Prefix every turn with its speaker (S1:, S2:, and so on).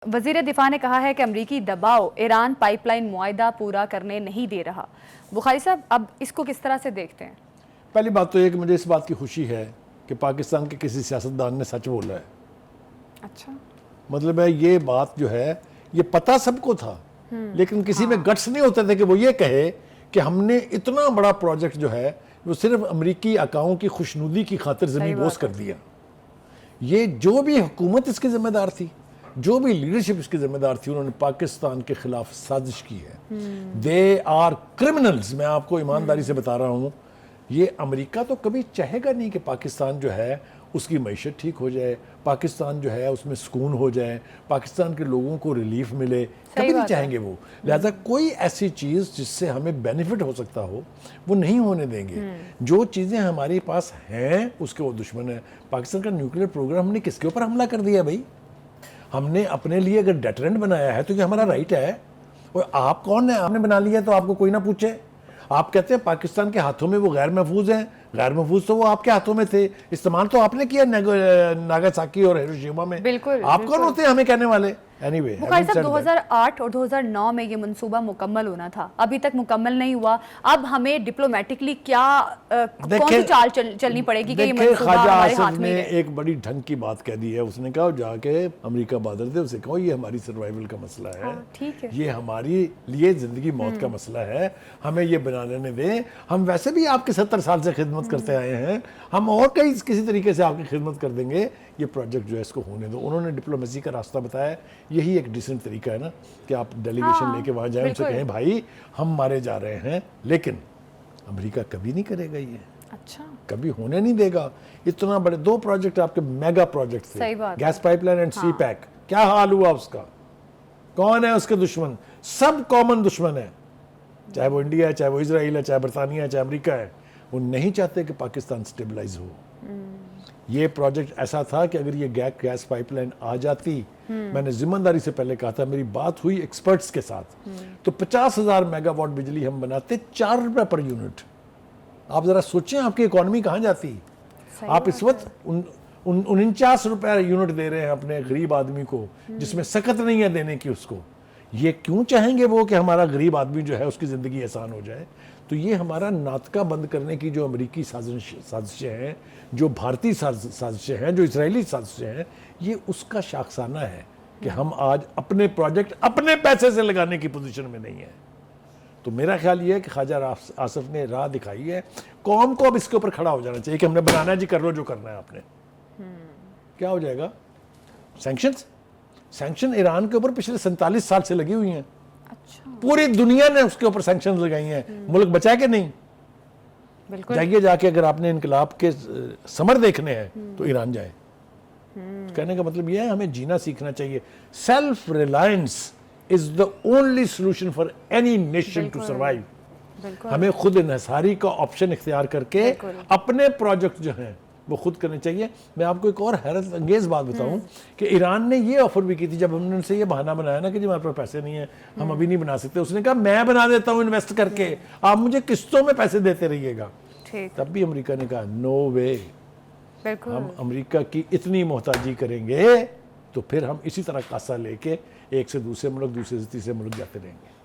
S1: वज़ीर दिफा ने कहा है कि अमरीकी दबाव ईरान पाइपलाइन मुआहदा पूरा करने नहीं दे रहा। बुखारी साहब, अब इसको किस तरह से देखते हैं?
S2: पहली बात तो ये कि मुझे इस बात की खुशी है कि पाकिस्तान के किसी सियासतदान ने सच बोला है।
S1: अच्छा,
S2: मतलब है ये बात जो है ये पता सबको था, लेकिन किसी में गट्स नहीं होते थे कि वो ये कहे कि हमने इतना बड़ा प्रोजेक्ट जो है वो सिर्फ अमरीकी अकाओं की खुशनुदी की खातिर ज़मीन बोस कर दिया। ये जो भी हुकूमत इसकी जिम्मेदार थी, जो भी लीडरशिप इसकी जिम्मेदार थी, उन्होंने पाकिस्तान के खिलाफ साजिश की है। They are criminals. मैं आपको ईमानदारी से बता रहा हूँ, ये अमेरिका तो कभी चाहेगा नहीं कि पाकिस्तान जो है उसकी मईशत ठीक हो जाए, पाकिस्तान जो है उसमें सुकून हो जाए, पाकिस्तान के लोगों को रिलीफ मिले, कभी नहीं चाहेंगे वो। लिहाजा कोई ऐसी चीज़ जिससे हमें बेनिफिट हो सकता हो वो नहीं होने देंगे। जो चीज़ें हमारे पास हैं उसके वो दुश्मन है। पाकिस्तान का न्यूक्लियर प्रोग्राम हमने किसके ऊपर हमला कर दिया भाई? हमने अपने लिए अगर डेटरेंट बनाया है तो ये हमारा राइट है। और आप कौन है? आपने बना लिया तो आपको कोई ना पूछे। आप कहते हैं पाकिस्तान के हाथों में वो गैर महफूज हैं। गैर महफूज तो वो आपके हाथों में थे, इस्तेमाल तो आपने किया नागासाकी और हिरोशिमा में।
S1: बिल्कुल,
S2: आप कौन होते हैं हमें कहने वाले? एनीवे,
S1: बुखारी साहब, 2008 और 2009 में ये मंसूबा मुकम्मल होना था, अभी तक मुकम्मल नहीं हुआ। अब हमें डिप्लोमेटिकली क्या कौन सी चाल चलनी पड़ेगी कि ये मंसूबा हमारे हाथ में है?
S2: एक बड़ी ढंग की बात कह दी है। उसने कहा जाके अमेरिका बादल दे, उसे कहो ये हमारी सर्वाइवल का मसला है।
S1: ठीक है,
S2: ये हमारी लिए जिंदगी मौत का मसला है, हमें ये बना लेने दें। हम वैसे भी आपके 70 साल से खिदमत करते आए हैं, हम और कई किसी तरीके से आपकी खिदमत कर देंगे। ये प्रोजेक्ट जो है इसको होने दो। उन्होंने डिप्लोमेसी का रास्ता बताया, यही एक डिसेंट तरीका है ना कि आप डेलीगेशन लेके वहाँ जाएं, उनसे कहें भाई हम मारे जा रहे हैं। लेकिन अमेरिका कभी नहीं करेगा ये।
S1: अच्छा,
S2: कभी होने नहीं देगा। इतना बड़े 2 प्रोजेक्ट आपके मेगा प्रोजेक्ट थे, gas pipeline and CPEC. क्या हाल हुआ उसका? कौन है उसके दुश्मन? सब कॉमन दुश्मन है, चाहे वो इंडिया है, चाहे वो इजराइल है, चाहे बरतानिया है, चाहे अमेरिका है। वो नहीं चाहते कि पाकिस्तान स्टेबलाइज हो। ये प्रोजेक्ट ऐसा था कि अगर ये गैस पाइपलाइन आ जाती, मैंने जिम्मेदारी से पहले कहा था, मेरी बात हुई एक्सपर्ट्स के साथ, तो 50,000 मेगावाट बिजली हम बनाते 4 रुपए पर यूनिट। आप जरा सोचें आपकी इकोनॉमी कहाँ जाती। आप इस वक्त 49 रुपए यूनिट दे रहे हैं अपने गरीब आदमी को, जिसमें सकत नहीं है देने की उसको। ये क्यों चाहेंगे वो कि हमारा गरीब आदमी जो है उसकी ज़िंदगी आसान हो जाए? तो ये हमारा नाटका बंद करने की जो अमेरिकी साजिशें हैं, जो भारतीय साजिशें हैं, जो इजरायली साजिशें हैं, ये उसका शाखसाना है कि हम आज अपने प्रोजेक्ट अपने पैसे से लगाने की पोजीशन में नहीं है। तो मेरा ख्याल ये है कि ख्वाजा आसिफ ने राह दिखाई है। कौम को अब इसके ऊपर खड़ा हो जाना चाहिए कि हमने बनाना है जी, कर लो जो करना है आपने। क्या हो जाएगा? सैंक्शन ईरान के ऊपर पिछले 47 साल से लगी हुई हैं।
S1: अच्छा,
S2: पूरी दुनिया ने उसके ऊपर सैंक्शन लगाई हैं। मुल्क बचा के नहीं।
S1: बिल्कुल।
S2: जाइए, जाके अगर आपने इनकलाब के समर देखने हैं तो ईरान जाए। कहने का मतलब यह है हमें जीना सीखना चाहिए। Self reliance is the only solution for any nation to survive. हमें खुद इन्हिसारी का ऑप्शन इख्तियार करके अपने प्रोजेक्ट जो हैं वो खुद करने चाहिए। मैं आपको एक और हैरत अंगेज बात बताऊं कि ईरान ने ये ऑफर भी की थी, जब हमने उनसे ये बहाना बनाया ना कि जी हमारे पास पैसे नहीं है, हम अभी नहीं बना सकते। उसने कहा मैं बना देता हूं इन्वेस्ट करके, आप मुझे किस्तों में पैसे देते रहिएगा। तब भी अमेरिका ने कहा नो वे, हम अमेरिका की इतनी मोहताजी करेंगे तो फिर हम इसी तरह कासा लेके एक से दूसरे मुल्क, दूसरे से तीसरे मुल्क जाते रहेंगे।